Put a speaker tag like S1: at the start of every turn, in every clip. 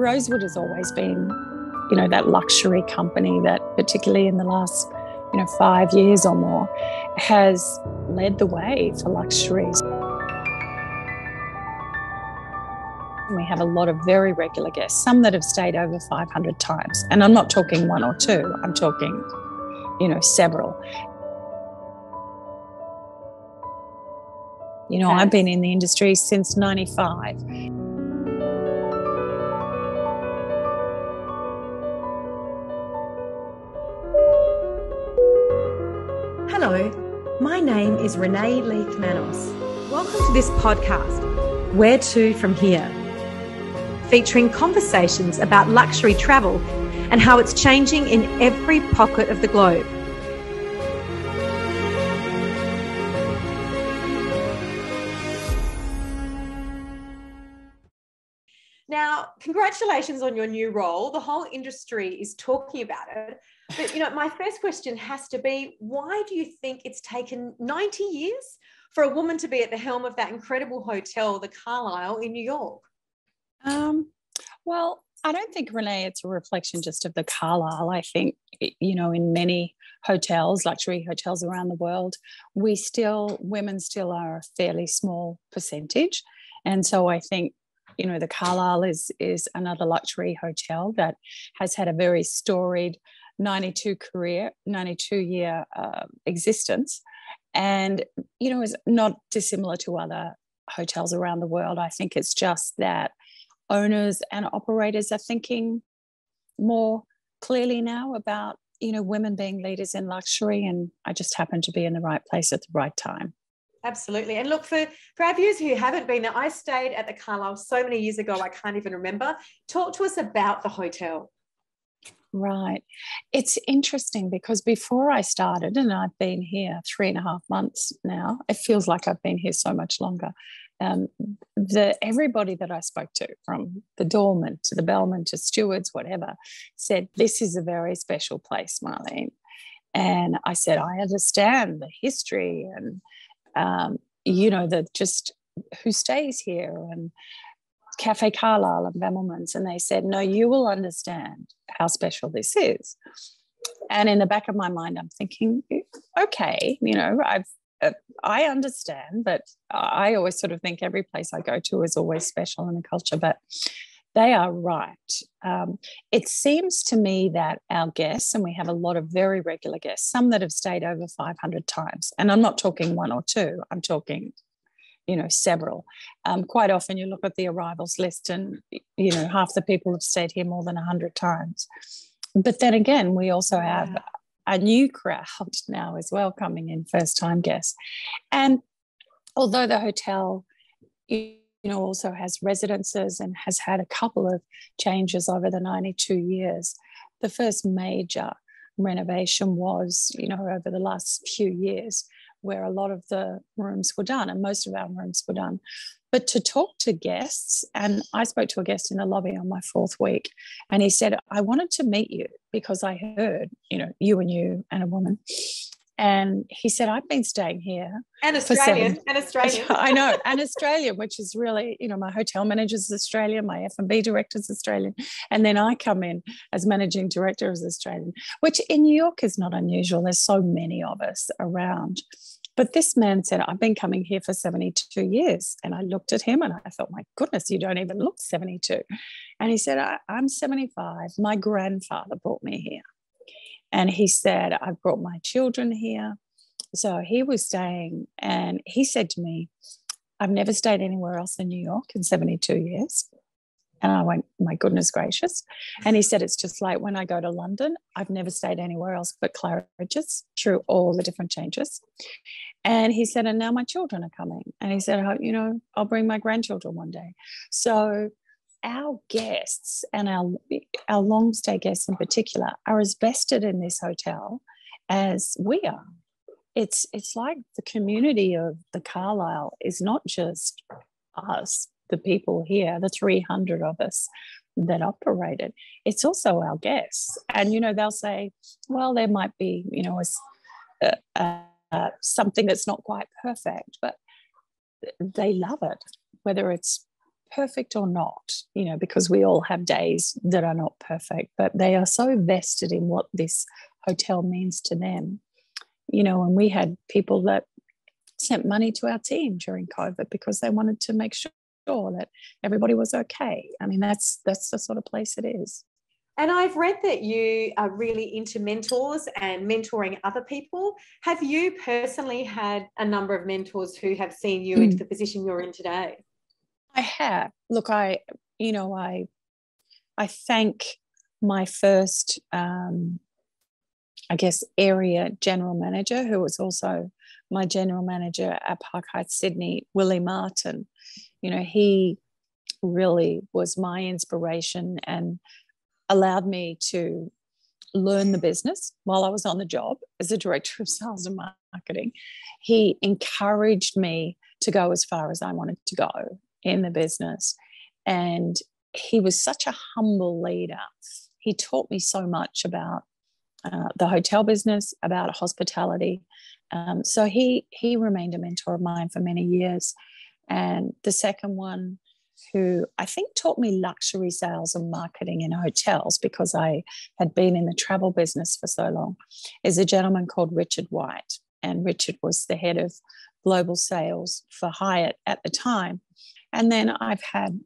S1: Rosewood has always been, that luxury company that, particularly in the last, 5 years or more, has led the way for luxuries. We have a lot of very regular guests, some that have stayed over 500 times. And I'm not talking one or two, I'm talking, several. I've been in the industry since 95.
S2: Hello, my name is Renee Leith Manos. Welcome to this podcast, Where To From Here, featuring conversations about luxury travel and how it's changing in every pocket of the globe. Now, congratulations on your new role. The whole industry is talking about it. But, my first question has to be, why do you think it's taken 90 years for a woman to be at the helm of that incredible hotel, the Carlyle in New York?
S1: Well, I don't think, Renee, it's a reflection just of the Carlyle. I think, in many hotels, luxury hotels around the world, women still are a fairly small percentage. And so I think, the Carlyle is another luxury hotel that has had a very storied 92-year existence, and is not dissimilar to other hotels around the world. I think it's just that owners and operators are thinking more clearly now about women being leaders in luxury, and I just happen to be in the right place at the right time.
S2: Absolutely. And look, for our viewers who haven't been there, I stayed at the Carlyle so many years ago, I can't even remember. Talk to us about the hotel.
S1: Right. It's interesting because before I started, and I've been here 3.5 months now, it feels like I've been here so much longer. Everybody that I spoke to, from the doorman to the bellman to stewards, whatever, said, this is a very special place, Marlene. And I said, I understand the history and, just who stays here, and Cafe Carlyle and Bemmelman's, and they said, no, you will understand how special this is. And in the back of my mind, I'm thinking, okay, I understand, but I always sort of think every place I go to is always special in the culture, but they are right. It seems to me that our guests, and we have a lot of very regular guests, some that have stayed over 500 times, and I'm not talking one or two, I'm talking several. Quite often you look at the arrivals list and, half the people have stayed here more than 100 times. But then again, we also have a new crowd now as well coming in, first-time guests. And although the hotel, also has residences and has had a couple of changes over the 92 years, the first major renovation was, over the last few years, where a lot of the rooms were done, and most of our rooms were done. But to talk to guests, and I spoke to a guest in the lobby on my 4th week, and he said, I wanted to meet you because I heard, you and a woman. And he said, I've been staying here.
S2: And Australian.
S1: I know, and Australian, which is really, my hotel manager's Australian, my F&B director's Australian. And then I come in as managing director as Australian, which in New York is not unusual. There's so many of us around. But this man said, I've been coming here for 72 years. And I looked at him and I thought, my goodness, you don't even look 72. And he said, I'm 75. My grandfather brought me here. And he said, I've brought my children here. So he was staying, and he said to me, I've never stayed anywhere else in New York in 72 years. And I went, my goodness gracious. And he said, it's just like when I go to London, I've never stayed anywhere else but Claridge's through all the different changes. And he said, and now my children are coming. And he said, I'll bring my grandchildren one day. So our guests, and our long stay guests in particular, are as vested in this hotel as we are. It's like the community of the Carlyle is not just us, the people here, the 300 of us that operate it. It's also our guests. And, they'll say, well, there might be, something that's not quite perfect, but they love it, whether it's perfect or not, because we all have days that are not perfect, but they are so vested in what this hotel means to them. And we had people that sent money to our team during COVID because they wanted to make sure that everybody was okay. I mean, that's the sort of place it is.
S2: And I've read that you are really into mentors and mentoring other people. Have you personally had a number of mentors who have seen you into the position you're in today?
S1: I have. Look, I thank my first, area general manager, who was also my general manager at Park Heights, Sydney, Willie Martin. He really was my inspiration and allowed me to learn the business while I was on the job as a director of sales and marketing. He encouraged me to go as far as I wanted to go in the business. And he was such a humble leader. He taught me so much about the hotel business, about hospitality. So he remained a mentor of mine for many years. And the second one, who I think taught me luxury sales and marketing in hotels, because I had been in the travel business for so long, is a gentleman called Richard White. And Richard was the head of global sales for Hyatt at the time. And then I've had,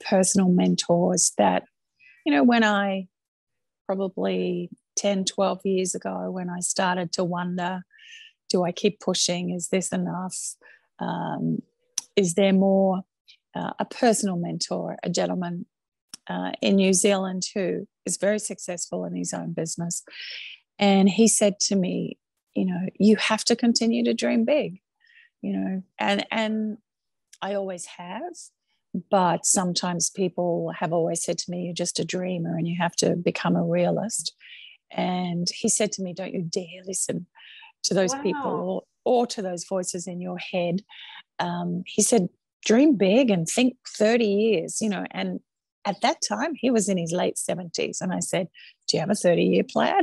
S1: personal mentors that, when I probably 10, 12 years ago, when I started to wonder, do I keep pushing? Is this enough? Is there more? A personal mentor, a gentleman in New Zealand who is very successful in his own business. And he said to me, you have to continue to dream big, and I always have. But sometimes people have always said to me, you're just a dreamer and you have to become a realist. And he said to me, don't you dare listen to those people or to those voices in your head. He said, dream big and think 30 years, and at that time he was in his late 70s. And I said, do you have a 30-year plan?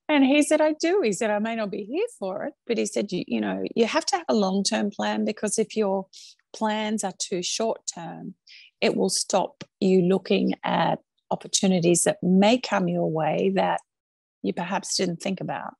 S1: And he said, I do. He said, I may not be here for it, but he said, you have to have a long-term plan, because if your plans are too short-term, it will stop you looking at opportunities that may come your way that you perhaps didn't think about.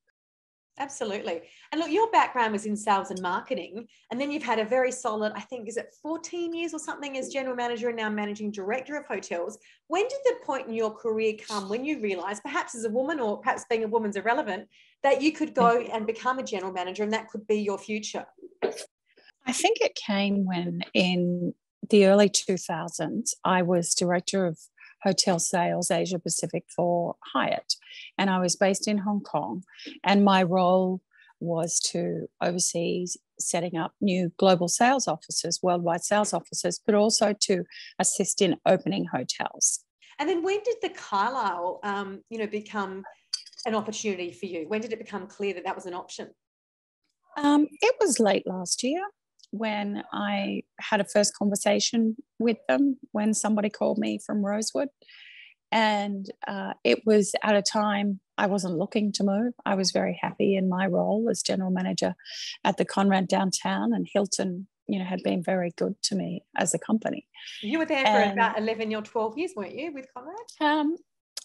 S2: Absolutely. And look, your background was in sales and marketing, and then you've had a very solid, I think, is it 14 years or something as general manager and now managing director of hotels. When did the point in your career come when you realized, perhaps as a woman, or perhaps being a woman's irrelevant, that you could go and become a general manager and that could be your future?
S1: I think it came when in the early 2000s, I was director of hotel sales Asia Pacific for Hyatt, and I was based in Hong Kong, and my role was to oversee setting up new global sales offices, worldwide sales offices, but also to assist in opening hotels.
S2: And then when did the Carlyle become an opportunity for you? When did it become clear that that was an option?
S1: It was late last year when I had a first conversation with them, when somebody called me from Rosewood. And it was at a time I wasn't looking to move. I was very happy in my role as general manager at the Conrad downtown, and Hilton, had been very good to me as a company.
S2: You were there for about 11 or 12 years, weren't you, with Conrad?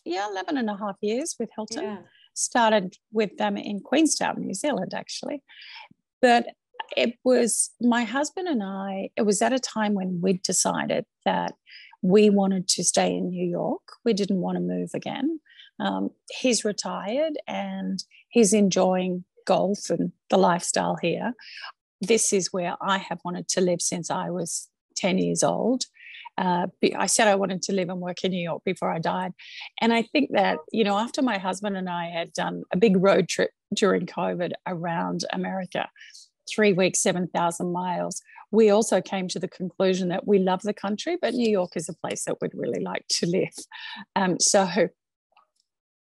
S1: 11 and a half years with Hilton.
S2: Yeah.
S1: Started with them in Queenstown, New Zealand, actually. But it was my husband and I, it was at a time when we'd decided that we wanted to stay in New York. We didn't want to move again. He's retired and he's enjoying golf and the lifestyle here. This is where I have wanted to live since I was 10 years old. I said I wanted to live and work in New York before I died. And I think that, after my husband and I had done a big road trip during COVID around America, 3 weeks, 7,000 miles, we also came to the conclusion that we love the country, but New York is a place that we'd really like to live. So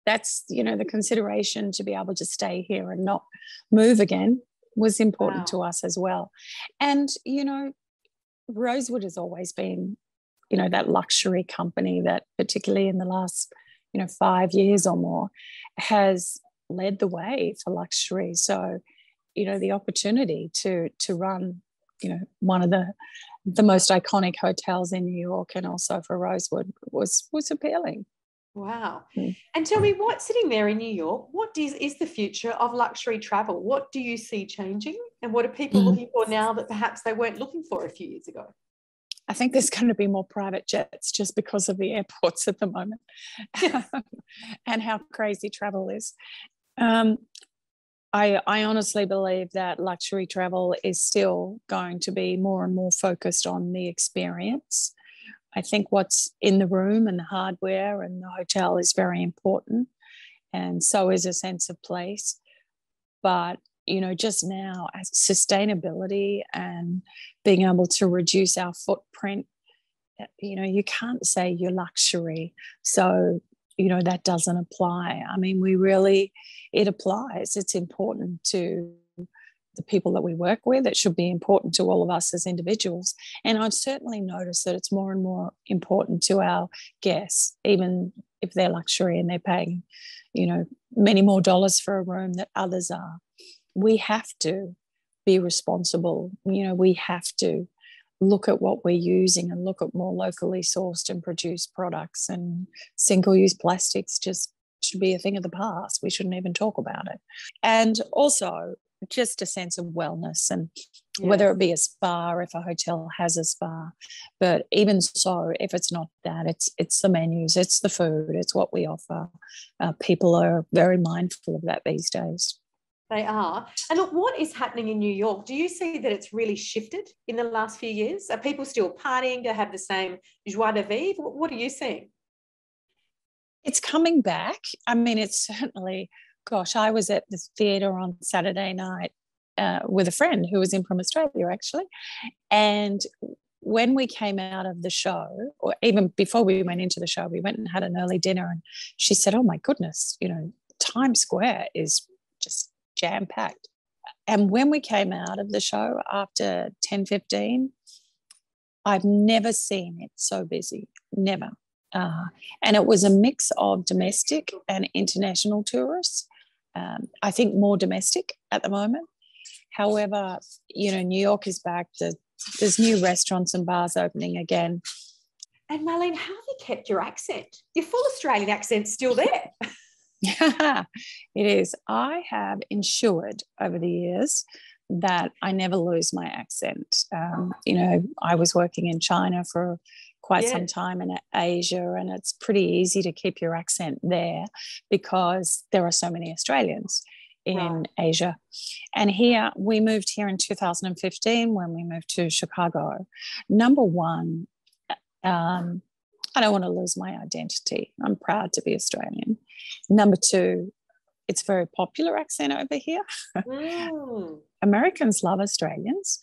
S1: that's, the consideration to be able to stay here and not move again was important to us as well. And, Rosewood has always been, that luxury company that particularly in the last, 5 years or more has led the way for luxury. So, the opportunity to run, one of the most iconic hotels in New York and also for Rosewood was appealing.
S2: Wow. And tell me, what, sitting there in New York, what is the future of luxury travel? What do you see changing? And what are people looking for now that perhaps they weren't looking for a few years ago?
S1: I think there's going to be more private jets just because of the airports at the moment and how crazy travel is. I honestly believe that luxury travel is still going to be more and more focused on the experience. I think what's in the room and the hardware and the hotel is very important, and so is a sense of place. But, you know, just now, sustainability and being able to reduce our footprint, you know, you can't say you're luxury, so, you know, that doesn't apply. I mean, it applies. It's important to the people that we work with. It should be important to all of us as individuals. And I've certainly noticed that it's more and more important to our guests, even if they're luxury and they're paying, you know, many more dollars for a room that others are. We have to be responsible. You know, we have to look at what we're using and look at more locally sourced and produced products, and single-use plastics just should be a thing of the past. We shouldn't even talk about it. And also just a sense of wellness, and whether it be a spa, if a hotel has a spa, but even so, if it's not that, it's the menus, it's the food, it's what we offer. People are very mindful of that these days.
S2: They are. And look, what is happening in New York? Do you see that it's really shifted in the last few years? Are people still partying to have the same joie de vivre? What are you seeing?
S1: It's coming back. I mean, it's certainly, gosh, I was at the theatre on Saturday night with a friend who was in from Australia, actually. And when we came out of the show, or even before we went into the show, we went and had an early dinner, and she said, oh my goodness, you know, Times Square is just jam-packed. And when we came out of the show after 10:15, I've never seen it so busy, never. And it was a mix of domestic and international tourists. I think more domestic at the moment. However, you know, New York is back. There's new restaurants and bars opening again.
S2: And Marlene, how have you kept your accent? Your full Australian accent's still there.
S1: It is. I have ensured over the years that I never lose my accent. You know, I was working in China for quite some time, in Asia, and it's pretty easy to keep your accent there because there are so many Australians in Asia. And here, we moved here in 2015 when we moved to Chicago. Number one, I don't want to lose my identity. I'm proud to be Australian. Number two, it's a very popular accent over here. Americans love Australians.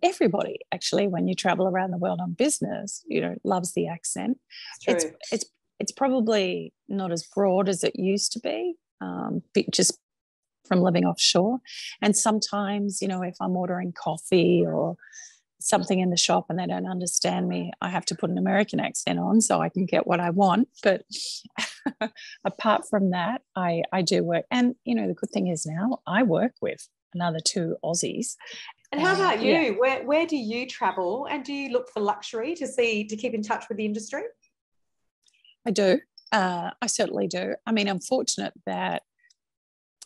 S1: Everybody, actually, when you travel around the world on business, you know, loves the accent. It's probably not as broad as it used to be, just from living offshore. And sometimes, you know, if I'm ordering coffee or something in the shop and they don't understand me, I have to put an American accent on so I can get what I want. But apart from that, I do work. And, you know, the good thing is now I work with another two Aussies.
S2: And how about you? Yeah. Where do you travel, and do you look for luxury to keep in touch with the industry?
S1: I do. I certainly do. I mean, I'm fortunate that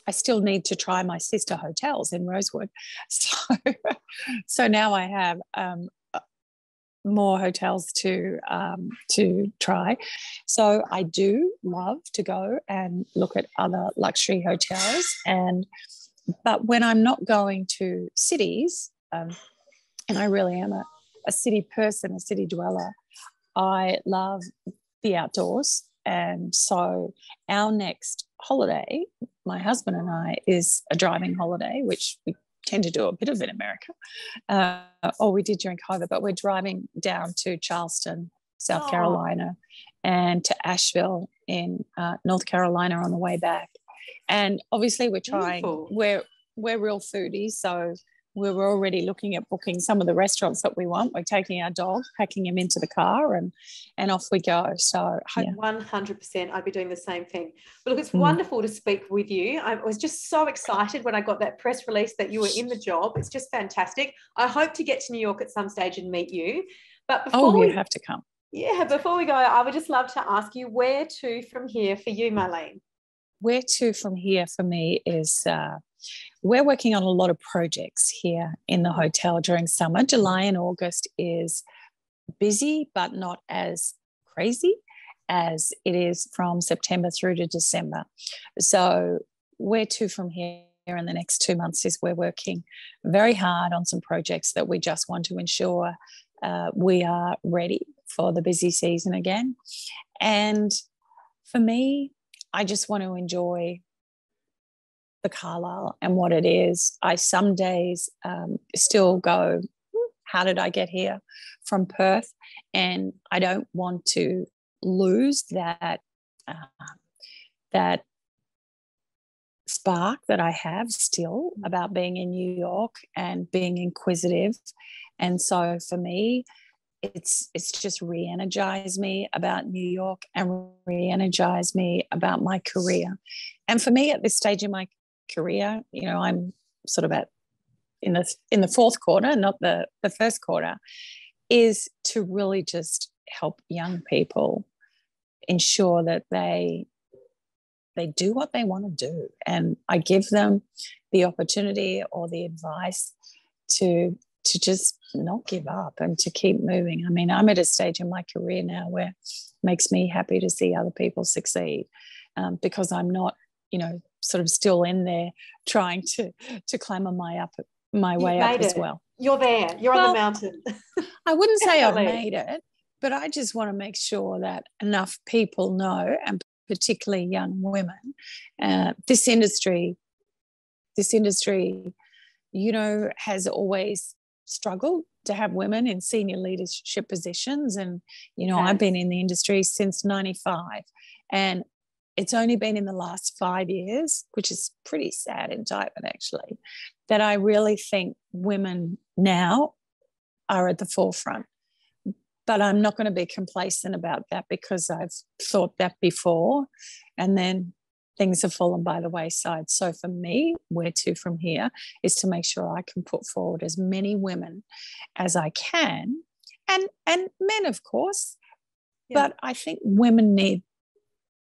S1: I still need to try my sister hotels in Rosewood. So now I have more hotels to try. So I do love to go and look at other luxury hotels. But when I'm not going to cities, and I really am a city person, a city dweller, I love the outdoors. And so our next holiday, my husband and I, is a driving holiday, which we tend to do a bit of in America, or we did during COVID, but we're driving down to Charleston, South Carolina, and to Asheville in North Carolina on the way back. And obviously we're trying, we're real foodies, so we're already looking at booking some of the restaurants that we want. We're taking our dog, packing him into the car, and off we go. So yeah.
S2: 100%, I'd be doing the same thing. But look, it's wonderful to speak with you. I was just so excited when I got that press release that you were in the job. It's just fantastic. I hope to get to New York at some stage and meet you. But before
S1: you have to come.
S2: Yeah, before we go, I would just love to ask you, where to from here for you, Marlene?
S1: Where to from here for me is we're working on a lot of projects here in the hotel during summer. July and August is busy, but not as crazy as it is from September through to December. So where to from here in the next 2 months is we're working very hard on some projects that we just want to ensure we are ready for the busy season again. And for me, I just want to enjoy the Carlyle and what it is. I some days still go, how did I get here from Perth? And I don't want to lose that that spark that I have still about being in New York and being inquisitive. And so for me, it's just re-energized me about New York and re-energized me about my career. And for me at this stage in my career, you know, I'm sort of in the fourth quarter, not the first quarter, is to really just help young people ensure that they do what they want to do. And I give them the opportunity or the advice to just not give up and to keep moving. I mean, I'm at a stage in my career now where it makes me happy to see other people succeed, because I'm not, you know, sort of still in there trying to clamber my way up as well.
S2: You're there. You're on the mountain.
S1: I wouldn't say I've made it, but I just want to make sure that enough people know, and particularly young women, this industry, you know, has always struggled to have women in senior leadership positions. And, you know, I've been in the industry since 95, and it's only been in the last 5 years, which is pretty sad indictment actually, that I really think women now are at the forefront. But I'm not going to be complacent about that, because I've thought that before and then things have fallen by the wayside. So for me, where to from here is to make sure I can put forward as many women as I can, and men, of course. Yeah. But I think women need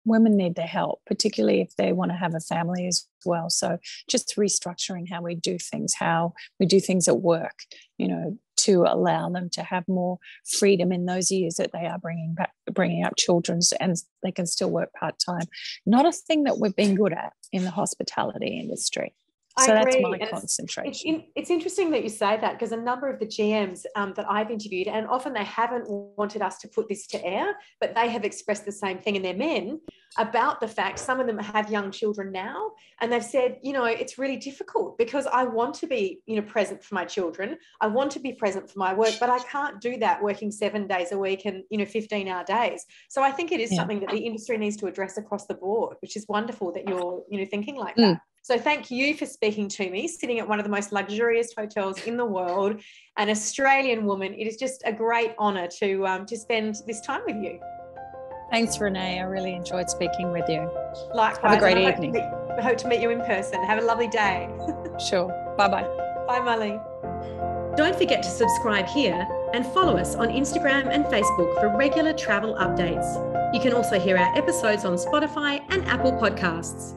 S1: the help, particularly if they want to have a family as well. So just restructuring how we do things at work, you know, to allow them to have more freedom in those years that they are bringing up children, and they can still work part-time. Not a thing that we've been good at in the hospitality industry. So that's my concentration.
S2: It's interesting that you say that, because a number of the GMs that I've interviewed, and often they haven't wanted us to put this to air, but they have expressed the same thing, and they're men, about the fact some of them have young children now, and they've said, you know, it's really difficult because I want to be, you know, present for my children. I want to be present for my work, but I can't do that working 7 days a week and, you know, 15-hour days. So I think it is something that the industry needs to address across the board, which is wonderful that you're, you know, thinking like that. So thank you for speaking to me, sitting at one of the most luxurious hotels in the world, an Australian woman. It is just a great honour to spend this time with you.
S1: Thanks, Renee. I really enjoyed speaking with you.
S2: Likewise.
S1: Have a great evening.
S2: I hope to meet you in person. Have a lovely day.
S1: Sure. Bye-bye.
S2: Bye, Marlene. Don't forget to subscribe here and follow us on Instagram and Facebook for regular travel updates. You can also hear our episodes on Spotify and Apple Podcasts.